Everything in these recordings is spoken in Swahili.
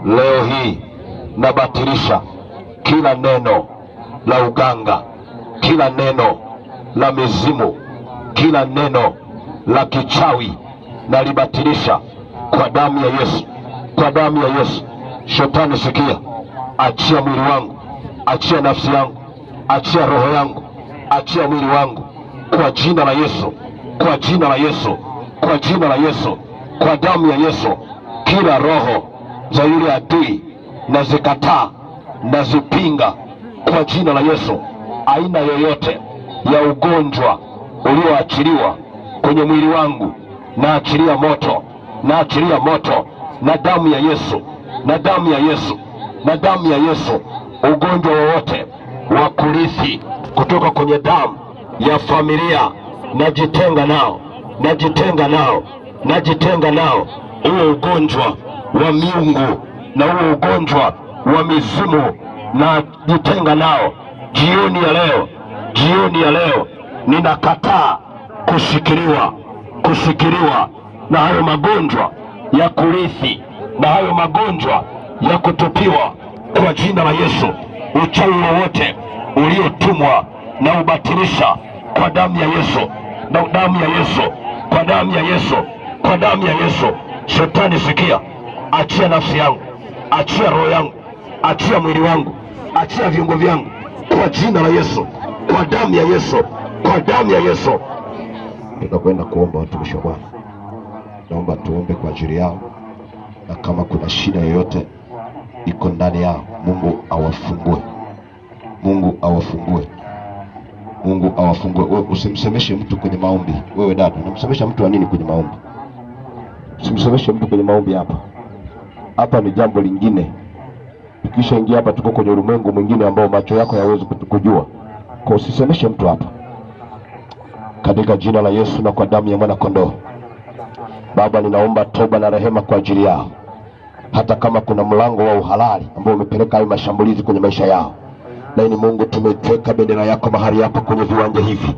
Leo hii nabatilisha kila neno la uganga, kila neno la mizimu, kila neno la kichawi nalibatilisha kwa damu ya Yesu, kwa damu ya Yesu. Shetani sikia, achia mwili wangu, achia nafsi yangu, achia roho yangu, achia mwili wangu kwa jina la Yesu, kwa jina la Yesu, kwa jina la Yesu, kwa damu ya Yesu. Kila roho za yule adui nazikataa, nazipinga kwa jina la Yesu. Aina yoyote ya ugonjwa ulioachiliwa kwenye mwili wangu naachilia moto, naachilia moto na damu ya Yesu, na damu ya Yesu, na damu ya Yesu. Ugonjwa wowote wa kurithi kutoka kwenye damu ya familia najitenga nao, najitenga nao, najitenga nao. Huo ugonjwa wa miungu na huo ugonjwa wa mizimu najitenga nao. Jioni ya leo, jioni ya leo ninakataa kushikiliwa na hayo magonjwa ya kurithi na hayo magonjwa ya kutupiwa kwa jina la Yesu. Uchawi wowote uliotumwa na ubatilisha kwa damu ya Yesu, na damu ya Yesu, kwa damu ya Yesu, kwa damu ya Yesu. Shetani sikia, achia nafsi yangu, achia roho yangu, achia mwili wangu, achia viungo vyangu kwa jina la Yesu, kwa damu ya Yesu, kwa damu ya Yesu. Tunakwenda kuomba watumishi wa Bwana. Naomba tuombe kwa ajili yao, na kama kuna shida yoyote iko ndani yao, Mungu awafungue, Mungu awafungue, Mungu awafungue. Wewe usimsemeshe mtu kwenye maombi. Wewe dada, unamsemesha mtu wa nini kwenye maombi? Usimsemeshe mtu kwenye maombi hapa. Hapa ni jambo lingine. Tukisha ingia hapa tuko kwenye ulimwengu mwingine ambao macho yako hayawezi kujua. Kwa usisemeshe mtu hapa. Katika jina la Yesu na kwa damu ya mwana kondoo, Baba, ninaomba toba na rehema kwa ajili yao. Hata kama kuna mlango wa uhalali ambao umepeleka hayo mashambulizi kwenye maisha yao, lakini Mungu, tumetweka bendera yako mahali hapa kwenye viwanja hivi.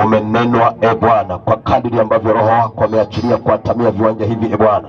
Umenenwa Bwana, kwa kadiri ambavyo Roho wako ameachilia kuatamia viwanja hivi Bwana.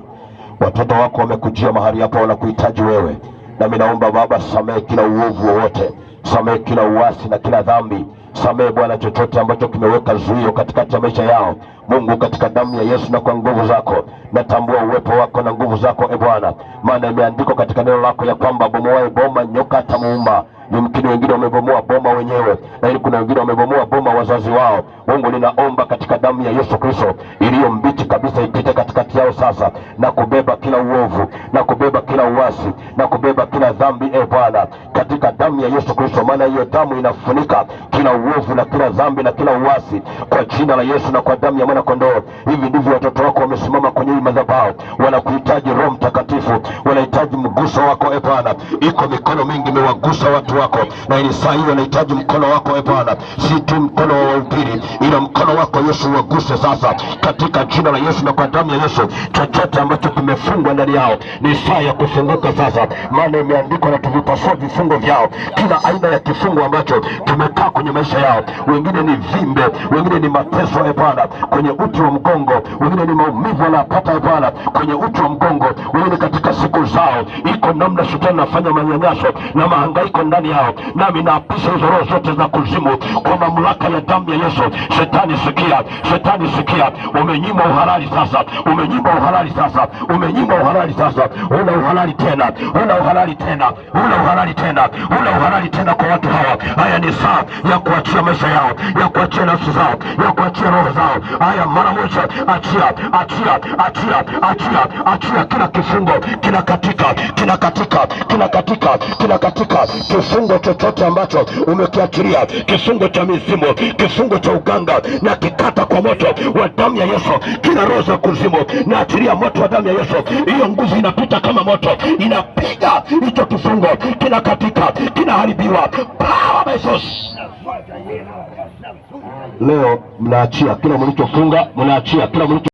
Watoto wako wamekujia mahali hapa, wanakuhitaji wewe. Na mimi naomba Baba, samehe kila uovu wowote, samehe kila uasi na kila dhambi. Samehe Bwana chochote ambacho kimeweka zuio katikati ya maisha yao. Mungu, katika damu ya Yesu na kwa nguvu zako, natambua uwepo wako na nguvu zako Bwana. Maana imeandikwa katika neno lako ya kwamba bomoae boma nyoka atamuuma. Yumkini wengine wamebomoa boma wenyewe, lakini kuna wengine wamebomoa boma wazazi wao. Mungu, ninaomba katika damu ya Yesu Kristo iliyo mbichi kabisa ipite katikati yao sasa, na kubeba kila uovu, na kubeba kila uasi, na kubeba kila dhambi Bwana, katika damu ya Yesu Kristo. Maana hiyo damu inafunika kila uovu na kila dhambi na kila uasi, kwa jina la Yesu na kwa damu ya mwana kondoo. Hivi ndivyo watoto wako wamesimama kwenye hii madhabahu, wanakuhitaji Roho Mtakatifu, wanahitaji mguso wako Bwana. Iko mikono mingi imewagusa watu wako, na ili saa hii wanahitaji mkono wako Bwana, si tu mkono wa upili, ila mkono wako Yesu waguse sasa, katika jina la Yesu na kwa damu ya Yesu. Chochote ambacho kimefungwa ndani yao ni saa ya kufunguka sasa, maana imeandikwa na tuvipasua vifungo vyao. Kila aina ya kifungo ambacho kimekaa kwenye maisha yao, wengine ni vimbe, wengine ni mateso Bwana kwenye uti wa mgongo, wengine ni maumivu wanapata Bwana kwenye uti wa mgongo, wengine katika siku zao iko namna shetani anafanya manyanyaso na mahangaiko ndani yao. Nami naapisha hizo roho zote za kuzimu kwa mamlaka ya damu ya Yesu. Shetani sikia, shetani sikia, umenyimwa uhalali sasa, umenyimwa uhalali sasa, umenyimwa uhalali sasa. Una uhalali tena, una uhalali tena, una uhalali tena, una uhalali tena kwa watu hawa. Haya ni saa ya kuachia maisha yao, ya kuachia nafsi zao, ya kuachia roho zao. Haya mara moja, achia, achia, achia, achia, achia. Kila kifungo kinakatika, kinakatika, kinakatika, kinakatika. Kifungo chochote ambacho umekiachilia, kifungo cha mizimu, kifungo cha uganga, na kikata kwa moto wa damu ya Yesu. Kila roho za kuzimu na achilia moto wa damu ya Yesu. Hiyo nguvu inapita kama moto, inapiga hicho kifungo, kinakatika, kinaharibiwa. Power by Jesus. Leo mnaachia kila mlichofunga, mnaachia kila mlicho